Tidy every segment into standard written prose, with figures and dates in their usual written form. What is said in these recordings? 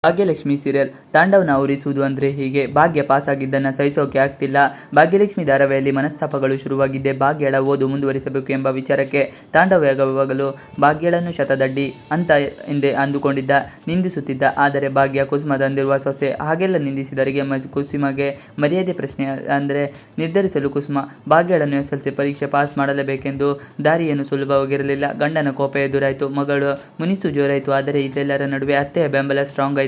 Bhagyalakshmi serial ತಾಂಡವ್ನ ಉರಿಸುವುದು ಅಂದರೆ ಹೀಗೆ. ಭಾಗ್ಯ ಪಾಸಾಗಿದ್ದನ್ನು ಸಹಿಸೋಕೆ ಆಗ್ತಿಲ್ಲ. ಭಾಗ್ಯಲಕ್ಷ್ಮಿ ಧಾರಾವಾಹಿಯಲ್ಲಿ ಮನಸ್ತಾಪಗಳು ಶುರುವಾಗಿದ್ದೆ ಭಾಗ್ಯಳ ಓದು ಮುಂದುವರಿಸಬೇಕು ಎಂಬ ವಿಚಾರಕ್ಕೆ. ತಾಂಡವ್ ಯಾವಾಗಲೂ ಭಾಗ್ಯಳನ್ನು ಶತದಡ್ಡಿ ಅಂತ ಎಂದೇ ಅಂದುಕೊಂಡಿದ್ದ, ನಿಂದಿಸುತ್ತಿದ್ದ. ಆದರೆ ಭಾಗ್ಯ ಕುಸುಮ ತಂದಿರುವ ಸೊಸೆ. ಹಾಗೆಲ್ಲ ನಿಂದಿಸಿದರಿಗೆ ಕುಸುಮಗೆ ಮರ್ಯಾದೆ ಪ್ರಶ್ನೆ ಅಂದರೆ ನಿರ್ಧರಿಸಲು ಕುಸುಮ ಭಾಗ್ಯಳನ್ನು SLC ಪರೀಕ್ಷೆ ಪಾಸ್ ಮಾಡಲೇಬೇಕೆಂದು ದಾರಿಯೇನು ಸುಲಭವಾಗಿರಲಿಲ್ಲ. ಗಂಡನ ಕೋಪ ಎದುರಾಯಿತು, ಮಗಳು ಮುನಿಸು ಜೋರಾಯಿತು. ಆದರೆ ಇದೆಲ್ಲರ ನಡುವೆ ಅತ್ತೆಯ ಬೆಂಬಲ ಸ್ಟ್ರಾಂಗ್ ಆಯಿತು.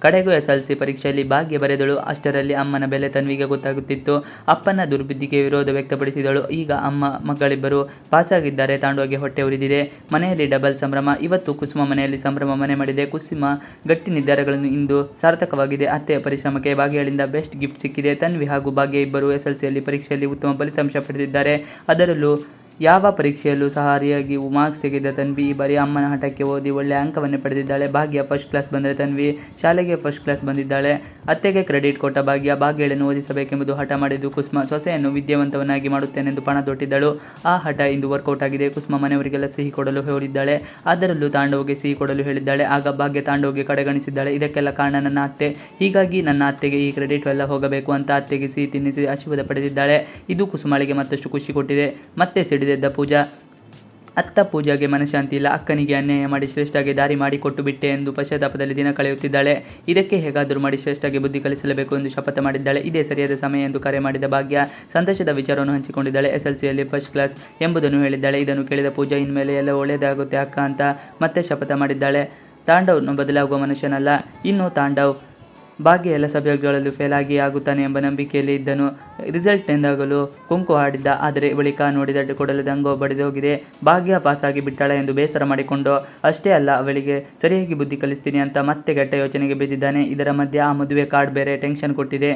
ಕಡೆಗೂ SLC ಪರೀಕ್ಷೆಯಲ್ಲಿ ಭಾಗ್ಯ ಬರೆದಳು. ಅಷ್ಟರಲ್ಲಿ ಅಮ್ಮನ ಬೆಲೆ ತನ್ವಿಗೆ ಗೊತ್ತಾಗುತ್ತಿತ್ತು. ಅಪ್ಪನ ದುರ್ಬುದ್ಧಿಗೆ ವಿರೋಧ ವ್ಯಕ್ತಪಡಿಸಿದಳು. ಈಗ ಅಮ್ಮ ಮಗಳಿಬ್ಬರು ಪಾಸಾಗಿದ್ದಾರೆ. ತಾಂಡವ್ಗೆ ಹೊಟ್ಟೆ ಉರಿದಿದೆ. ಮನೆಯಲ್ಲಿ ಡಬಲ್ ಸಂಭ್ರಮ. ಇವತ್ತು ಕುಸುಮ ಮನೆಯಲ್ಲಿ ಸಂಭ್ರಮ ಮನೆ ಮಾಡಿದೆ. ಕುಸುಮ ಗಟ್ಟಿ ನಿರ್ಧಾರಗಳನ್ನು ಇಂದು ಸಾರ್ಥಕವಾಗಿದೆ. ಅತ್ತೆಯ ಪರಿಶ್ರಮಕ್ಕೆ ಭಾಗ್ಯಳಿಂದ ಬೆಸ್ಟ್ ಗಿಫ್ಟ್ ಸಿಕ್ಕಿದೆ. ತನ್ವಿ ಹಾಗೂ ಭಾಗ್ಯ ಇಬ್ಬರು SLCಯಲ್ಲಿ ಪರೀಕ್ಷೆಯಲ್ಲಿ ಉತ್ತಮ ಫಲಿತಾಂಶ ಪಡೆದಿದ್ದಾರೆ. ಅದರಲ್ಲೂ ಯಾವ ಪರೀಕ್ಷೆಯಲ್ಲೂ ಸಹ ಸರಿಯಾಗಿ ಮಾರ್ಕ್ಸ್ ತೆಗೆದ ತನ್ವಿ ಈ ಬಾರಿ ಅಮ್ಮನ ಹಠಕ್ಕೆ ಓದಿ ಒಳ್ಳೆ ಅಂಕವನ್ನೇ ಪಡೆದಿದ್ದಾಳೆ. ಭಾಗ್ಯ ಫಸ್ಟ್ ಕ್ಲಾಸ್ ಬಂದರೆ ತನ್ವಿ ಶಾಲೆಗೆ ಫಸ್ಟ್ ಕ್ಲಾಸ್ ಬಂದಿದ್ದಾಳೆ. ಅತ್ತೆಗೆ ಕ್ರೆಡಿಟ್ ಕೊಟ್ಟ ಭಾಗ್ಯಳನ್ನು ಓದಿಸಬೇಕೆಂಬುದು ಹಠ ಮಾಡಿದ್ದು ಕುಸುಮ. ಸೊಸೆಯನ್ನು ವಿದ್ಯಾವಂತವನ್ನಾಗಿ ಮಾಡುತ್ತೇನೆಂದು ಪಣ ತೊಟ್ಟಿದ್ದಳು. ಆ ಹಠ ಇಂದು ವರ್ಕೌಟ್ ಆಗಿದೆ. ಕುಸುಮ ಮನೆಯವರಿಗೆಲ್ಲ ಸಿಹಿ ಕೊಡಲು ಹೇಳಿದ್ದಾಳೆ. ಅದರಲ್ಲೂ ತಾಂಡವ್ಗೆ ಸಿಹಿ ಕೊಡಲು ಹೇಳಿದ್ದಾಳೆ. ಆಗ ಭಾಗ್ಯ ತಾಂಡವ್ಗೆ ಕಡೆಗಣಿಸಿದ್ದಾಳೆ. ಇದಕ್ಕೆಲ್ಲ ಕಾರಣ ನನ್ನ ಅತ್ತೆ, ಹೀಗಾಗಿ ನನ್ನ ಅತ್ತೆಗೆ ಈ ಕ್ರೆಡಿಟ್ ಎಲ್ಲ ಹೋಗಬೇಕು ಅಂತ ಅತ್ತೆಗೆ ಸಿಹಿ ತಿನ್ನಿಸಿ ಆಶೀರ್ವಾದ ಪಡೆದಿದ್ದಾಳೆ. ಇದು ಕುಸುಮಳಿಗೆ ಮತ್ತಷ್ಟು ಖುಷಿ ಕೊಟ್ಟಿದೆ. ಮತ್ತೆ ಸಿಡಿದೆದ್ದ ಪೂಜಾ. ಅತ್ತ ಪೂಜಾಗೆ ಮನಃಶಾಂತಿ ಇಲ್ಲ. ಅಕ್ಕನಿಗೆ ಅನ್ಯಾಯ ಮಾಡಿ ಶ್ರೇಷ್ಠಗೆ ದಾರಿ ಮಾಡಿ ಕೊಟ್ಟು ಬಿಟ್ಟೆ ಎಂದು ಪಶ್ಚಾತ್ತಾಪದಲ್ಲಿ ದಿನ ಕಳೆಯುತ್ತಿದ್ದಾಳೆ. ಇದಕ್ಕೆ ಹೇಗಾದರೂ ಮಾಡಿ ಶ್ರೇಷ್ಠಗೆ ಬುದ್ಧಿ ಕಲಿಸಲೇಬೇಕು ಎಂದು ಶಪಥ ಮಾಡಿದ್ದಾಳೆ. ಇದೇ ಸರಿಯಾದ ಸಮಯ ಎಂದು ಕರೆ ಮಾಡಿದ ಭಾಗ್ಯ ಸಂತೋಷದ ವಿಚಾರವನ್ನು ಹಂಚಿಕೊಂಡಿದ್ದಾಳೆ. SLCಯಲ್ಲಿ ಫಸ್ಟ್ ಕ್ಲಾಸ್ ಎಂಬುದನ್ನು ಹೇಳಿದ್ದಾಳೆ. ಇದನ್ನು ಕೇಳಿದ ಪೂಜಾ ಇನ್ಮೇಲೆ ಎಲ್ಲ ಒಳ್ಳೆಯದಾಗುತ್ತೆ ಅಕ್ಕ ಅಂತ ಮತ್ತೆ ಶಪಥ ಮಾಡಿದ್ದಾಳೆ. ತಾಂಡವ್ನು ಬದಲಾಗುವ ಮನುಷ್ಯನಲ್ಲ. ಇನ್ನು ತಾಂಡವ್ ಭಾಗ್ಯ ಎಲ್ಲ ಸಬ್ಜೆಕ್ಟ್ಗಳಲ್ಲೂ ಫೇಲ್ ಆಗುತ್ತಾನೆ ಎಂಬ ನಂಬಿಕೆಯಲ್ಲಿ ಇದ್ದನು. ರಿಸಲ್ಟ್ ಎಂದಾಗಲೂ ಕುಂಕು ಹಾಡಿದ್ದ. ಆದರೆ ಬಳಿಕ ನೋಡಿದ ಕೊಡಲದ ಅಂಗೋ ಬಡಿದೋಗಿದೆ. ಭಾಗ್ಯ ಪಾಸಾಗಿ ಬಿಟ್ಟಾಳ ಎಂದು ಬೇಸರ ಮಾಡಿಕೊಂಡು, ಅಷ್ಟೇ ಅಲ್ಲ ಅವಳಿಗೆ ಸರಿಯಾಗಿ ಬುದ್ಧಿ ಕಲಿಸ್ತೀನಿ ಅಂತ ಮತ್ತೆ ಕೆಟ್ಟ ಯೋಚನೆಗೆ ಬಿದ್ದಿದ್ದಾನೆ. ಇದರ ಮಧ್ಯೆ ಆ ಮದುವೆ ಕಾರ್ಡ್ ಬೇರೆ ಟೆನ್ಷನ್ ಕೊಟ್ಟಿದೆ.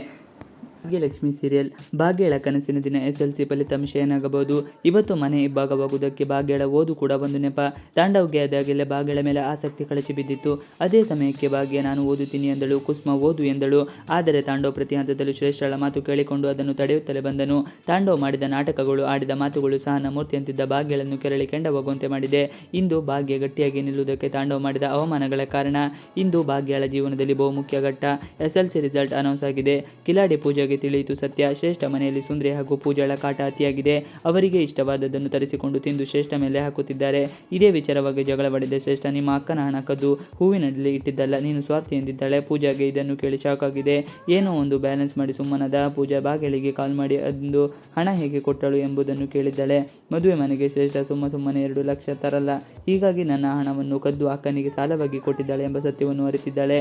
ಭಾಗ್ಯಲಕ್ಷ್ಮಿ ಸೀರಿಯಲ್. ಭಾಗ್ಯಳ ಕನಸಿನ ದಿನ SLC ಫಲಿತಾಂಶ ಏನಾಗಬಹುದು? ಇವತ್ತು ಮನೆ ಇಬ್ಬಾಗವಾಗುವುದಕ್ಕೆ ಭಾಗ್ಯಳ ಓದು ಕೂಡ ಒಂದು ನೆಪ. ತಾಂಡವ್ಗೆ ಅದಾಗೆಲ್ಲ ಭಾಗ್ಯಳ ಮೇಲೆ ಆಸಕ್ತಿ ಕಳಚಿ ಬಿದ್ದಿತ್ತು. ಅದೇ ಸಮಯಕ್ಕೆ ಭಾಗ್ಯ ನಾನು ಓದುತ್ತೀನಿ ಎಂದಳು. ಕುಸುಮ ಓದು ಎಂದಳು. ಆದರೆ ತಾಂಡವ್ ಪ್ರತಿ ಹಂತದಲ್ಲೂ ಶ್ರೇಷ್ಠಳ ಮಾತು ಕೇಳಿಕೊಂಡು ಅದನ್ನು ತಡೆಯುತ್ತಲೇ ಬಂದನು. ತಾಂಡವ್ ಮಾಡಿದ ನಾಟಕಗಳು, ಆಡಿದ ಮಾತುಗಳು ಸಹನ ಮೂರ್ತಿಯಂತಿದ್ದ ಭಾಗ್ಯಳನ್ನು ಕೆರಳಿ ಕೆಂಡವಾಗುವಂತೆ ಮಾಡಿದೆ. ಇಂದು ಭಾಗ್ಯ ಗಟ್ಟಿಯಾಗಿ ನಿಲ್ಲುವುದಕ್ಕೆ ತಾಂಡವ್ ಮಾಡಿದ ಅವಮಾನಗಳ ಕಾರಣ. ಇಂದು ಭಾಗ್ಯಳ ಜೀವನದಲ್ಲಿ ಬಹುಮುಖ್ಯ ಘಟ್ಟ. SLC ರಿಸಲ್ಟ್ ಅನೌನ್ಸ್ ಆಗಿದೆ. ಕಿಲಾಡಿ ಪೂಜೆಗೆ ತಿಳಿಯಿತು ಸತ್ಯ. ಶ್ರೇಷ್ಠ ಮನೆಯಲ್ಲಿ ಸುಂದ್ರಿ ಹಾಗೂ ಪೂಜಾಳ ಕಾಟ ಅತಿಯಾಗಿದೆ. ಅವರಿಗೆ ಇಷ್ಟವಾದದ್ದನ್ನು ತರಿಸಿಕೊಂಡು ತಿಂದು ಶ್ರೇಷ್ಠ ಮೇಲೆ ಹಾಕುತ್ತಿದ್ದಾರೆ. ಇದೇ ವಿಚಾರವಾಗಿ ಜಗಳವಾಡಿದ ಶ್ರೇಷ್ಠ, ನಿಮ್ಮ ಅಕ್ಕನ ಹಣ ಕದ್ದು ಹೂವಿನಲ್ಲಿ ಇಟ್ಟಿದ್ದಲ್ಲ, ನೀನು ಸ್ವಾರ್ಥಿ ಎಂದಿದ್ದಾಳೆ. ಪೂಜಾಗೆ ಇದನ್ನು ಕೇಳಿ ಶಾಕ್ ಆಗಿದೆ. ಏನೋ ಒಂದು ಬ್ಯಾಲೆನ್ಸ್ ಮಾಡಿ ಸುಮ್ಮನದ ಪೂಜಾ. ಭಾಗ್ಯಳಿಗೆ ಕಾಲ್ ಮಾಡಿ ಅಂದು ಹಣ ಹೇಗೆ ಕೊಟ್ಟಳು ಎಂಬುದನ್ನು ಕೇಳಿದ್ದಾಳೆ. ಮದುವೆ ಮನೆಗೆ ಶ್ರೇಷ್ಠ ಸುಮ್ಮನೆ 2 ಲಕ್ಷ ತರಲ್ಲ, ಹೀಗಾಗಿ ನನ್ನ ಹಣವನ್ನು ಕದ್ದು ಅಕ್ಕನಿಗೆ ಸಾಲವಾಗಿ ಕೊಟ್ಟಿದ್ದಾಳೆ ಎಂಬ ಸತ್ಯವನ್ನು ಅರಿತಿದ್ದಾಳೆ.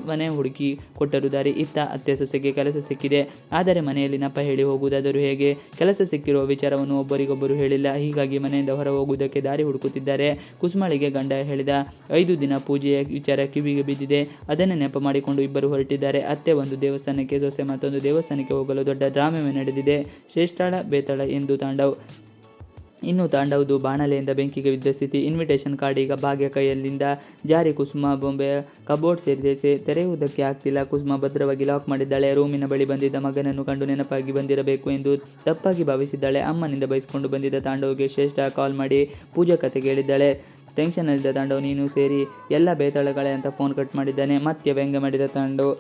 ಮನೆ ಹುಡುಕಿ ಕೊಟ್ಟರು ದಾರಿ. ಇತ್ತ ಅತ್ತೆ ಸೊಸೆಗೆ ಕೆಲಸ ಸಿಕ್ಕಿದೆ. ಆದರೆ ಮನೆಯಲ್ಲಿ ನಪ ಹೇಳಿ ಹೋಗುವುದಾದರೂ ಹೇಗೆ? ಕೆಲಸ ಸಿಕ್ಕಿರುವ ವಿಚಾರವನ್ನು ಒಬ್ಬರಿಗೊಬ್ಬರು ಹೇಳಿಲ್ಲ. ಹೀಗಾಗಿ ಮನೆಯಿಂದ ಹೊರ ಹೋಗುವುದಕ್ಕೆ ದಾರಿ ಹುಡುಕುತ್ತಿದ್ದಾರೆ. ಕುಸುಮಳಿಗೆ ಗಂಡ ಹೇಳಿದ 5 ದಿನ ಪೂಜೆಯ ವಿಚಾರ ಕಿವಿಗೆ ಬಿದ್ದಿದೆ. ಅದನ್ನೇ ನೆಪ ಮಾಡಿಕೊಂಡು ಇಬ್ಬರು ಹೊರಟಿದ್ದಾರೆ. ಅತ್ತೆ ಒಂದು ದೇವಸ್ಥಾನಕ್ಕೆ, ಸೊಸೆ ಮತ್ತೊಂದು ದೇವಸ್ಥಾನಕ್ಕೆ ಹೋಗಲು ದೊಡ್ಡ ಡ್ರಾಮೆ ನಡೆದಿದೆ. ಶ್ರೇಷ್ಠಳ ಬೇತಾಳ ಎಂದು ತಾಂಡವ್. ಇನ್ನು ತಾಂಡವ್ದು ಬಾಣಲೆಯಿಂದ ಬೆಂಕಿಗೆ ಬಿದ್ದ ಸ್ಥಿತಿ. ಇನ್ವಿಟೇಷನ್ ಕಾರ್ಡ್ ಈಗ ಭಾಗ್ಯ ಕೈಯಲ್ಲಿಂದ ಜಾರಿ ಕುಸುಮ ಬೊಂಬೆ ಕಬೋರ್ಡ್ ಸೇರಿದೆ. ತೆರೆಯುವುದಕ್ಕೆ ಆಗ್ತಿಲ್ಲ. ಕುಸುಮ ಭದ್ರವಾಗಿ ಲಾಕ್ ಮಾಡಿದ್ದಾಳೆ. ರೂಮಿನ ಬಳಿ ಬಂದಿದ್ದ ಮಗನನ್ನು ಕಂಡು ನೆನಪಾಗಿ ಬಂದಿರಬೇಕು ಎಂದು ತಪ್ಪಾಗಿ ಭಾವಿಸಿದ್ದಾಳೆ. ಅಮ್ಮನಿಂದ ಬಯಸಿಕೊಂಡು ಬಂದಿದ್ದ ತಾಂಡವ್ಗೆ ಶ್ರೇಷ್ಠ ಕಾಲ್ ಮಾಡಿ ಪೂಜಾ ಕತೆ ಕೇಳಿದ್ದಾಳೆ. ಟೆನ್ಷನ್ನಲ್ಲಿದ್ದ ತಾಂಡವ್ ನೀನು ಸೇರಿ ಎಲ್ಲ ಬೇತಾಳಗಳೇ ಅಂತ ಫೋನ್ ಕಟ್ ಮಾಡಿದ್ದಾನೆ. ಮತ್ತೆ ವ್ಯಂಗ್ಯ ಮಾಡಿದ ತಾಂಡವ್.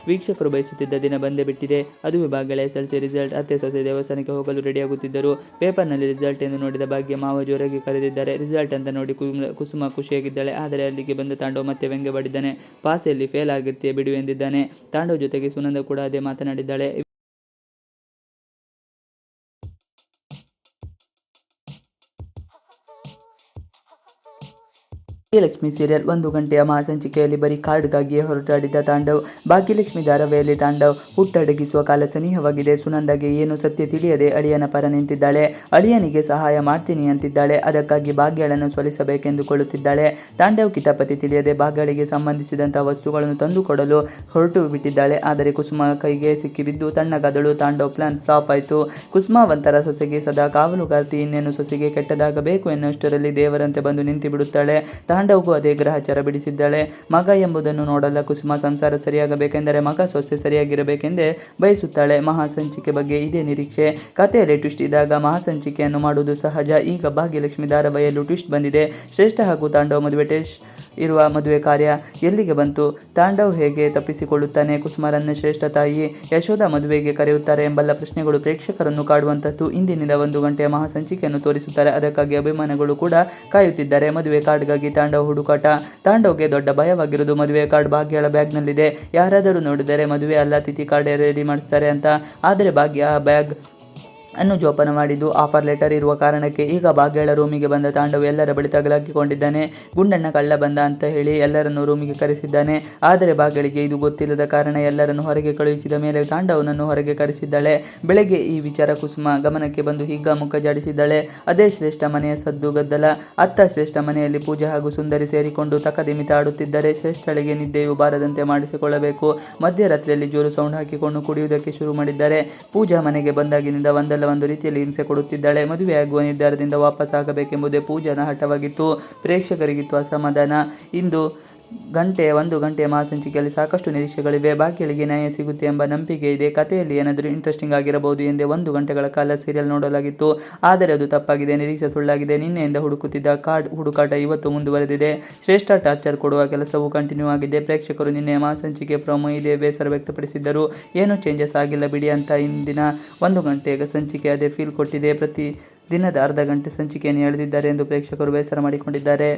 ವೀಕ್ಷಕರು ಬಯಸುತ್ತಿದ್ದ ದಿನ ಬಂದೇ ಬಿಟ್ಟಿದೆ. ಅದು ಭಾಗ್ಯಳ SLC ರಿಸಲ್ಟ್. ಅತ್ತೆ ಸೊಸೆ ದೇವಸ್ಥಾನಕ್ಕೆ ಹೋಗಲು ರೆಡಿಯಾಗುತ್ತಿದ್ದರು. ಪೇಪರ್ನಲ್ಲಿ ರಿಸಲ್ಟ್ ಎಂದು ನೋಡಿದ ಭಾಗ್ಯ ಮಾವ ಜೋರಾಗಿ ಕರೆದಿದ್ದಾರೆ. ರಿಸಲ್ಟ್ ಅಂತ ನೋಡಿ ಕುಸುಮ ಖುಷಿಯಾಗಿದ್ದಾಳೆ. ಆದರೆ ಅಲ್ಲಿಗೆ ಬಂದ ತಾಂಡವ್ ಮತ್ತೆ ವ್ಯಂಗ್ಯ ಮಾಡಿದ್ದಾನೆ. ಪಾಸಲ್ಲಿ ಫೇಲ್ ಆಗುತ್ತೆ ಬಿಡು ಎಂದಿದ್ದಾನೆ. ತಾಂಡವ್ ಜೊತೆಗೆ ಸುನಂದ ಕೂಡ ಅದೇ ಮಾತನಾಡಿದ್ದಾಳೆ. ಭಾಗ್ಯಲಕ್ಷ್ಮಿ ಸೀರಿಯಲ್. 1 ಗಂಟೆಯ ಮಹಾಸಂಚಿಕೆಯಲ್ಲಿ ಬರೀ ಕಾರ್ಡ್ಗಾಗಿಯೇ ಹೊರಟಾಡಿದ್ದ ತಾಂಡವ್. ಭಾಗ್ಯಲಕ್ಷ್ಮಿ ಧಾರಾವಾಹಿಯಲ್ಲಿ ತಾಂಡವ್ ಹುಟ್ಟಡಗಿಸುವ ಕಾಲ ಸನಿಹವಾಗಿದೆ. ಸುನಂದಗೆ ಏನು ಸತ್ಯ ತಿಳಿಯದೆ ಅಳಿಯನ ಪರ ನಿಂತಿದ್ದಾಳೆ. ಅಳಿಯನಿಗೆ ಸಹಾಯ ಮಾಡ್ತೀನಿ ಅಂತಿದ್ದಾಳೆ. ಅದಕ್ಕಾಗಿ ಭಾಗ್ಯಳನ್ನು ಸೋಲಿಸಬೇಕೆಂದುಕೊಳ್ಳುತ್ತಿದ್ದಾಳೆ. ತಾಂಡವ್ ಕಿತಾಪತಿ ತಿಳಿಯದೆ ಭಾಗ್ಯಳಿಗೆ ಸಂಬಂಧಿಸಿದಂತಹ ವಸ್ತುಗಳನ್ನು ತಂದು ಕೊಡಲು ಹೊರಟು ಬಿಟ್ಟಿದ್ದಾಳೆ. ಆದರೆ ಕುಸುಮ ಕೈಗೆ ಸಿಕ್ಕಿಬಿದ್ದು ತಣ್ಣಗಾದಳು. ತಾಂಡವ್ ಪ್ಲಾನ್ ಫ್ಲಾಪ್ ಆಯಿತು. ಕುಸುಮಾವಂತರ ಸೊಸೆಗೆ ಸದಾ ಕಾವಲುಗಾರ್ತಿ. ಇನ್ನೇನು ಸೊಸೆಗೆ ಕೆಟ್ಟದಾಗಬೇಕು ಎನ್ನುವಷ್ಟರಲ್ಲಿ ದೇವರಂತೆ ಬಂದು ನಿಂತು ಬಿಡುತ್ತಾಳೆ. ತಾಂಡವ್ಗೂ ಅದೇ ಗ್ರಹಚಾರ ಬಿಡಿಸಿದ್ದಾಳೆ. ಮಗ ಎಂಬುದನ್ನು ನೋಡಲ್ಲ ಕುಸುಮ. ಸಂಸಾರ ಸರಿಯಾಗಬೇಕೆಂದರೆ ಮಗ ಸೊಸೆ ಸರಿಯಾಗಿರಬೇಕೆಂದೇ ಬಯಸುತ್ತಾಳೆ. ಮಹಾಸಂಚಿಕೆ ಬಗ್ಗೆ ಇದೇ ನಿರೀಕ್ಷೆ. ಕಥೆಯಲ್ಲಿ ಟ್ವಿಸ್ಟ್ ಇದ್ದಾಗ ಮಹಾಸಂಚಿಕೆಯನ್ನು ಮಾಡುವುದು ಸಹಜ. ಈಗ ಭಾಗ್ಯಲಕ್ಷ್ಮಿ ಧಾರಾವಾಹಿಯಲ್ಲೂ ಟ್ವಿಸ್ಟ್ ಬಂದಿದೆ. ಶ್ರೇಷ್ಠ ಹಾಗೂ ತಾಂಡವ್ ಮದುವೆ ಇರುವ ಮದುವೆ ಕಾರ್ಯ ಎಲ್ಲಿಗೆ ಬಂತು? ತಾಂಡವ್ ಹೇಗೆ ತಪ್ಪಿಸಿಕೊಳ್ಳುತ್ತಾನೆ? ಕುಸುಮರನ್ನ ಶ್ರೇಷ್ಠ ತಾಯಿ ಯಶೋಧ ಮದುವೆಗೆ ಕರೆಯುತ್ತಾರೆ ಎಂಬಲ್ಲ ಪ್ರಶ್ನೆಗಳು ಪ್ರೇಕ್ಷಕರನ್ನು ಕಾಡುವಂಥದ್ದು. ಇಂದಿನಿಂದ 1 ಗಂಟೆಯ ಮಹಾಸಂಚಿಕೆಯನ್ನು ತೋರಿಸುತ್ತಾರೆ. ಅದಕ್ಕಾಗಿ ಅಭಿಮಾನಿಗಳು ಕೂಡ ಕಾಯುತ್ತಿದ್ದಾರೆ. ಮದುವೆ ಕಾರ್ಡ್ಗಾಗಿ ತಾಂಡವ್ ಹುಡುಕಾಟ. ತಾಂಡವ್ಗೆ ದೊಡ್ಡ ಭಯವಾಗಿರುವುದು ಮದುವೆ ಕಾರ್ಡ್ ಭಾಗ್ಯಳ ಬ್ಯಾಗ್ನಲ್ಲಿದೆ. ಯಾರಾದರೂ ನೋಡಿದರೆ ಮದುವೆ ಅಲ್ಲ ತಿಥಿ ಕಾರ್ಡ್ ರೆಡಿ ಮಾಡಿಸ್ತಾರೆ ಅಂತ. ಆದರೆ ಭಾಗ್ಯ ಆ ಬ್ಯಾಗ್ ಅನ್ನು ಜೋಪಾನ ಮಾಡಿದ್ದು ಆಫರ್ ಲೆಟರ್ ಇರುವ ಕಾರಣಕ್ಕೆ. ಈಗ ಭಾಗ್ಯಳ ರೂಮಿಗೆ ಬಂದ ತಾಂಡವ್ ಎಲ್ಲರ ಬಳಿ ತಗಲಾಕಿಕೊಂಡಿದ್ದಾನೆ. ಗುಂಡಣ್ಣ ಕಳ್ಳ ಬಂದ ಅಂತ ಹೇಳಿ ಎಲ್ಲರನ್ನು ರೂಮಿಗೆ ಕರೆಸಿದ್ದಾನೆ. ಆದರೆ ಭಾಗ್ಯಳಿಗೆ ಇದು ಗೊತ್ತಿಲ್ಲದ ಕಾರಣ ಎಲ್ಲರನ್ನು ಹೊರಗೆ ಕಳುಹಿಸಿದ ಮೇಲೆ ತಾಂಡವನನ್ನು ಹೊರಗೆ ಕರೆಸಿದ್ದಾಳೆ. ಬೆಳಗ್ಗೆ ಈ ವಿಚಾರ ಕುಸುಮ ಗಮನಕ್ಕೆ ಬಂದು ಹಿಗ್ಗಾಮುಗ್ಗ ಜಾಡಿಸಿದ್ದಾಳೆ. ಅದೇ ಶ್ರೇಷ್ಠ ಮನೆಯ ಸದ್ದು ಗದ್ದಲ. ಅತ್ತ ಶ್ರೇಷ್ಠ ಮನೆಯಲ್ಲಿ ಪೂಜಾ ಹಾಗೂ ಸುಂದರಿ ಸೇರಿಕೊಂಡು ತಕದಿಮಿತ ಆಡುತ್ತಿದ್ದರೆ ಶ್ರೇಷ್ಠಳಿಗೆ ನಿದ್ದೆಯು ಬಾರದಂತೆ ಮಾಡಿಸಿಕೊಳ್ಳಬೇಕು. ಮಧ್ಯರಾತ್ರಿಯಲ್ಲಿ ಜೋರು ಸೌಂಡ್ ಹಾಕಿಕೊಂಡು ಕುಡಿಯುವುದಕ್ಕೆ ಶುರು ಮಾಡಿದ್ದಾರೆ. ಪೂಜಾ ಮನೆಗೆ ಬಂದಾಗಿನಿಂದ ಒಂದಲ್ಲ ಒಂದು ರೀತಿಯಲ್ಲಿ ಹಿಂಸೆ ಕೊಡುತ್ತಿದ್ದಾಳೆ. ಮದುವೆಯಾಗುವ ನಿರ್ಧಾರದಿಂದ ವಾಪಸ್ ಆಗಬೇಕೆಂಬುದೇ ಪೂಜಾನ ಹಠವಾಗಿತ್ತು. ಪ್ರೇಕ್ಷಕರಿಗಿತ್ತು ಅಸಮಾಧಾನ. ಇಂದು 1 ಗಂಟೆಯ ಮಹಾಸಂಚಿಕೆಯಲ್ಲಿ ಸಾಕಷ್ಟು ನಿರೀಕ್ಷೆಗಳಿವೆ. ಭಾಗ್ಯಳಿಗೆ ನ್ಯಾಯ ಸಿಗುತ್ತೆ ಎಂಬ ನಂಬಿಕೆ ಇದೆ. ಕಥೆಯಲ್ಲಿ ಏನಾದರೂ ಇಂಟ್ರೆಸ್ಟಿಂಗ್ ಆಗಿರಬಹುದು ಎಂದೇ 1 ಗಂಟೆಗಳ ಕಾಲ ಸೀರಿಯಲ್ ನೋಡಲಾಗಿತ್ತು. ಆದರೆ ಅದು ತಪ್ಪಾಗಿದೆ. ನಿರೀಕ್ಷೆ ಸುಳ್ಳಾಗಿದೆ. ನಿನ್ನೆಯಿಂದ ಹುಡುಕುತ್ತಿದ್ದ ಕಾರ್ಡ್ ಹುಡುಕಾಟ ಇವತ್ತು ಮುಂದುವರೆದಿದೆ. ಶ್ರೇಷ್ಠ ಟಾರ್ಚರ್ ಕೊಡುವ ಕೆಲಸವೂ ಕಂಟಿನ್ಯೂ ಆಗಿದೆ. ಪ್ರೇಕ್ಷಕರು ನಿನ್ನೆಯ ಮಹಾಸಂಚಿಕೆ ಪ್ರೊಮೋ ಇದೇ ಬೇಸರ ವ್ಯಕ್ತಪಡಿಸಿದ್ದರು. ಏನೂ ಚೇಂಜಸ್ ಆಗಿಲ್ಲ ಬಿಡಿ ಅಂತ. ಇಂದಿನ 1 ಗಂಟೆಯ ಸಂಚಿಕೆ ಅದೇ ಫೀಲ್ ಕೊಟ್ಟಿದೆ. ಪ್ರತಿ ದಿನದ ಅರ್ಧ ಗಂಟೆ ಸಂಚಿಕೆಯನ್ನು ಎಳೆದಿದ್ದಾರೆ ಎಂದು ಪ್ರೇಕ್ಷಕರು ಬೇಸರ ಮಾಡಿಕೊಂಡಿದ್ದಾರೆ.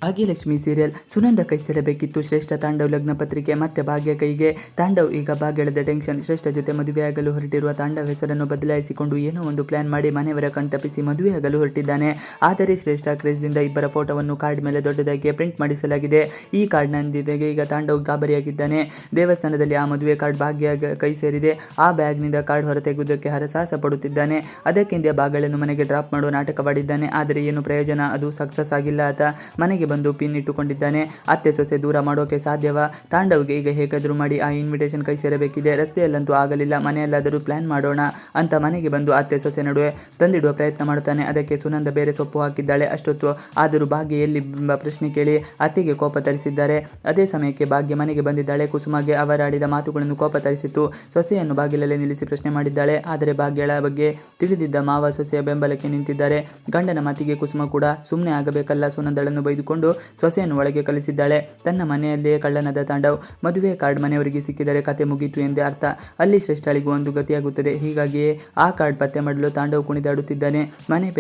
ಭಾಗ್ಯಲಕ್ಷ್ಮಿ ಸೀರಿಯಲ್ ಸುನಂದ ಕೈ ಸೇರಬೇಕಿತ್ತು. ಶ್ರೇಷ್ಠ ತಾಂಡವ್ ಲಗ್ನ ಪತ್ರಿಕೆ ಮತ್ತೆ ಭಾಗ್ಯ ಕೈಗೆ. ತಾಂಡವ್ ಈಗ ಭಾಗ್ಯಳದ ಟೆನ್ಷನ್. ಶ್ರೇಷ್ಠ ಜೊತೆ ಮದುವೆಯಾಗಲು ಹೊರಟಿರುವ ತಾಂಡವ್ ಹೆಸರನ್ನು ಬದಲಾಯಿಸಿಕೊಂಡು ಏನೋ ಒಂದು ಪ್ಲಾನ್ ಮಾಡಿ ಮನೆಯವರ ಕಣ್ತಪ್ಪಿಸಿ ಮದುವೆಯಾಗಲು ಹೊರಟಿದ್ದಾನೆ. ಆದರೆ ಶ್ರೇಷ್ಠ ಕ್ರೇಜ್ದಿಂದ ಇಬ್ಬರ ಫೋಟೋವನ್ನು ಕಾರ್ಡ್ ಮೇಲೆ ದೊಡ್ಡದಾಗಿ ಪ್ರಿಂಟ್ ಮಾಡಿಸಲಾಗಿದೆ. ಈ ಕಾರ್ಡ್ನೊಂದಿಗೆ ಈಗ ತಾಂಡವ್ ಗಾಬರಿಯಾಗಿದ್ದಾನೆ. ದೇವಸ್ಥಾನದಲ್ಲಿ ಆ ಮದುವೆ ಕಾರ್ಡ್ ಭಾಗ್ಯ ಕೈ ಸೇರಿದೆ. ಆ ಬ್ಯಾಗ್ನಿಂದ ಕಾರ್ಡ್ ಹೊರತೆಗೆಯುವುದಕ್ಕೆ ಹರಸಾಹಸ ಪಡುತ್ತಿದ್ದಾನೆ. ಅದಕ್ಕಿಂತ ಭಾಗ್ಯಳನ್ನು ಮನೆಗೆ ಡ್ರಾಪ್ ಮಾಡುವ ನಾಟಕವಾಡಿದ್ದಾನೆ. ಆದರೆ ಏನು ಪ್ರಯೋಜನ? ಅದು ಸಕ್ಸಸ್ ಆಗಿಲ್ಲ. ಆತ ಮನೆಗೆ ಬಂದು ಪಿನ್ ಇಟ್ಟುಕೊಂಡಿದ್ದಾನೆ. ಅತ್ತೆ ಸೊಸೆ ದೂರ ಮಾಡೋಕೆ ಸಾಧ್ಯವಾ? ತಾಂಡವ್ಗೆ ಈಗ ಹೇಗಾದರೂ ಮಾಡಿ ಆ ಇನ್ವಿಟೇಷನ್ ಕೈ ಸೇರಬೇಕಿದೆ. ರಸ್ತೆಯಲ್ಲಂತೂ ಆಗಲಿಲ್ಲ. ಮನೆಯಲ್ಲಾದರೂ ಪ್ಲಾನ್ ಮಾಡೋಣ ಅಂತ ಮನೆಗೆ ಬಂದು ಅತ್ತೆ ಸೊಸೆ ನಡುವೆ ತಂದಿಡುವ ಪ್ರಯತ್ನ ಮಾಡುತ್ತಾನೆ. ಅದಕ್ಕೆ ಸುನಂದ ಬೇರೆ ಸೊಪ್ಪು ಹಾಕಿದ್ದಾಳೆ. ಅಷ್ಟೊತ್ತು ಆದರೂ ಭಾಗ್ಯ ಎಲ್ಲಿ ಎಂಬ ಪ್ರಶ್ನೆ ಕೇಳಿ ಅತ್ತೆಗೆ ಕೋಪ ತರಿಸಿದ್ದಾರೆ. ಅದೇ ಸಮಯಕ್ಕೆ ಭಾಗ್ಯ ಮನೆಗೆ ಬಂದಿದ್ದಾಳೆ. ಕುಸುಮಗೆ ಅವರಾಡಿದ ಮಾತುಗಳನ್ನು ಕೋಪ ತರಿಸಿತ್ತು. ಸೊಸೆಯನ್ನು ಬಾಗಿಲಲ್ಲೇ ನಿಲ್ಲಿಸಿ ಪ್ರಶ್ನೆ ಮಾಡಿದ್ದಾಳೆ. ಆದರೆ ಭಾಗ್ಯಳ ಬಗ್ಗೆ ತಿಳಿದಿದ್ದ ಮಾವ ಸೊಸೆಯ ಬೆಂಬಲಕ್ಕೆ ನಿಂತಿದ್ದಾರೆ. ಗಂಡನ ಮಾತಿಗೆ ಕುಸುಮ ಕೂಡ ಸುಮ್ಮನೆ ಆಗಬೇಕಲ್ಲ. ಸುನಂದಳನ್ನು ಬೈದುಕೊಂಡು ಸೊಸೆಯನ್ನು ಒಳಗೆ ಕಳಿಸಿದ್ದಾಳೆ. ತನ್ನ ಮನೆಯಲ್ಲಿಯೇ ಕಳ್ಳನಾದ ತಾಂಡವ್. ಮದುವೆ ಕಾರ್ಡ್ ಮನೆಯವರಿಗೆ ಸಿಕ್ಕಿದರೆ ಕತೆ ಮುಗೀತು ಎಂದೇ ಅರ್ಥ. ಅಲ್ಲಿ ಶ್ರೇಷ್ಠಳಿಗೂ ಒಂದು ಗತಿಯಾಗುತ್ತದೆ. ಹೀಗಾಗಿಯೇ ಆ ಕಾರ್ಡ್ ಪತ್ತೆ ಮಾಡಲು ತಾಂಡವ್ ಕುಣಿದಾಡುತ್ತಿದ್ದಾನೆ. ಮನೆ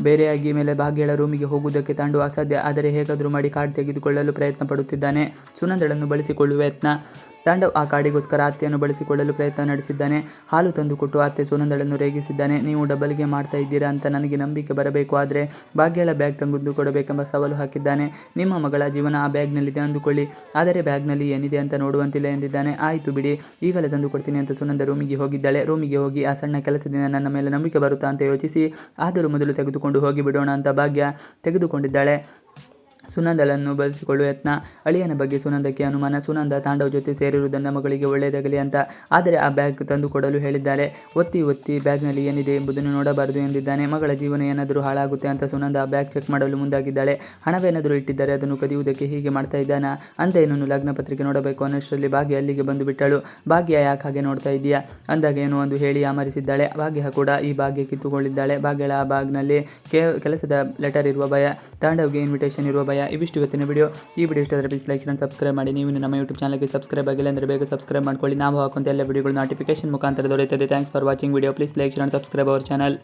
ಬೇರೆಯಾಗಿ ಮೇಲೆ ಭಾಗ್ಯಳ ರೂಮಿಗೆ ಹೋಗುವುದಕ್ಕೆ ತಾಂಡವ್ ಅಸಾಧ್ಯ. ಆದರೆ ಹೇಗಾದರೂ ಮಾಡಿ ಕಾರ್ಡ್ ತೆಗೆದುಕೊಳ್ಳಲು ಪ್ರಯತ್ನ ಪಡುತ್ತಿದ್ದಾನೆ. ಸುನಂದಳನ್ನು ಬಳಸಿಕೊಳ್ಳುವ ಯತ್ನ. ತಾಂಡವ್ ಆ ಕಾರ್ಡಿಗೋಸ್ಕರ ಅತ್ತೆಯನ್ನು ಬಳಸಿಕೊಳ್ಳಲು ಪ್ರಯತ್ನ ನಡೆಸಿದ್ದಾನೆ. ಹಾಲು ತಂದು ಕೊಟ್ಟು ಅತ್ತೆ ಸುನಂದಳನ್ನು ರೇಗಿಸಿದ್ದಾನೆ. ನೀವು ಡಬಲ್ಗೆ ಮಾಡ್ತಾ ಇದ್ದೀರಾ ಅಂತ ನನಗೆ ನಂಬಿಕೆ ಬರಬೇಕು. ಆದರೆ ಭಾಗ್ಯಳ ಬ್ಯಾಗ್ ತಂದು ಕೊಡಬೇಕೆಂಬ ಸವಾಲು ಹಾಕಿದ್ದಾನೆ. ನಿಮ್ಮ ಮಗಳ ಜೀವನ ಆ ಬ್ಯಾಗ್ನಲ್ಲಿದೆ ಅಂದುಕೊಳ್ಳಿ. ಆದರೆ ಬ್ಯಾಗ್ನಲ್ಲಿ ಏನಿದೆ ಅಂತ ನೋಡುವಂತಿಲ್ಲ ಎಂದಿದ್ದಾನೆ. ಆಯಿತು ಬಿಡಿ, ಈಗಲೇ ತಂದು ಕೊಡ್ತೀನಿ ಅಂತ ಸುನಂದ ರೂಮಿಗೆ ಹೋಗಿದ್ದಾಳೆ. ರೂಮಿಗೆ ಹೋಗಿ ಆ ಸಣ್ಣ ಕೆಲಸದಿಂದ ನನ್ನ ಮೇಲೆ ನಂಬಿಕೆ ಬರುತ್ತಾ ಅಂತ ಯೋಚಿಸಿ ಆದರೂ ಮೊದಲು ತೆಗೆದುಕೊಂಡು ಹೋಗಿ ಬಿಡೋಣ ಅಂತ ಭಾಗ್ಯ ತೆಗೆದುಕೊಂಡಿದ್ದಾಳೆ. ಸುನಂದಳನ್ನು ಬಳಸಿಕೊಳ್ಳುವ ಯತ್ನ. ಅಳಿಯನ ಬಗ್ಗೆ ಸುನಂದಕ್ಕೆ ಅನುಮಾನ. ಸುನಂದ ತಾಂಡವ್ ಜೊತೆ ಸೇರಿರುವುದನ್ನು ಮಗಳಿಗೆ ಒಳ್ಳೆಯದಾಗಲಿ ಅಂತ. ಆದರೆ ಆ ಬ್ಯಾಗ್ ತಂದು ಕೊಡಲು ಹೇಳಿದ್ದಾರೆ. ಒತ್ತಿ ಬ್ಯಾಗ್ನಲ್ಲಿ ಏನಿದೆ ಎಂಬುದನ್ನು ನೋಡಬಾರದು ಎಂದಿದ್ದಾನೆ. ಮಗಳ ಜೀವನ ಏನಾದರೂ ಹಾಳಾಗುತ್ತೆ ಅಂತ ಸುನಂದ ಆ ಬ್ಯಾಗ್ ಚೆಕ್ ಮಾಡಲು ಮುಂದಾಗಿದ್ದಾಳೆ. ಹಣವೇನಾದರೂ ಇಟ್ಟಿದ್ದಾರೆ, ಅದನ್ನು ಕದಿಯುವುದಕ್ಕೆ ಹೀಗೆ ಮಾಡ್ತಾ ಇದ್ದಾನ ಅಂತ ಏನನ್ನು ಲಗ್ನ ಪತ್ರಿಕೆ ನೋಡಬೇಕು ಅನ್ನೋಷ್ಟರಲ್ಲಿ ಭಾಗ್ಯ ಅಲ್ಲಿಗೆ ಬಂದು ಬಿಟ್ಟಳು. ಭಾಗ್ಯ ಯಾಕೆ ಹಾಗೆ ನೋಡ್ತಾ ಇದೆಯಾ ಅಂದಾಗ ಏನೋ ಒಂದು ಹೇಳಿ ಆಮರಿಸಿದ್ದಾಳೆ. ಭಾಗ್ಯ ಕೂಡ ಈ ಭಾಗ್ಯ ಕಿತ್ತುಕೊಂಡಿದ್ದಾಳೆ. ಭಾಗ್ಯಳ ಆ ಬ್ಯಾಗ್ನಲ್ಲಿ ಕೆಲಸದ ಲೆಟರ್ ಇರುವ ಭಯ, ತಾಂಡವ್ಗೆ ಇನ್ವಿಟೇಷನ್ ಇರುವ ಭಯ. ಇವಿಷ್ಟು ಇವತ್ತಿನ ವಿಡಿಯೋ. ಈ ವಿಡಿಯೋ ಇಷ್ಟ ಆದರೆ ಪ್ಲೀಸ್ ಲೈಕ್ and ಸಬ್ಸ್ಕ್ರೈಬ್ ಮಾಡಿ. ನೀವು ನಮ್ಮ ಯೂಟ್ಯೂಬ್ ಚಾನಲ್ಗೆ ಸಬ್ಸ್ಕ್ರೈಬ್ ಆಗಿಲ್ಲ ಅಂದರೆ ಬೇಗ ಸಬ್ಸ್ಕ್ರೈಬ್ ಮಾಡ್ಕೊಳ್ಳಿ. ನಾವು ಹಾಕುವಂಥ ಎಲ್ಲ ವಿಡಿಯೋಗಳು ನೋಟಿಫಿಕೇಶನ್ ಮುಖಾಂತರ ದೊರೆಯುತ್ತದೆ. Thanks for watching video. Please like and subscribe our channel.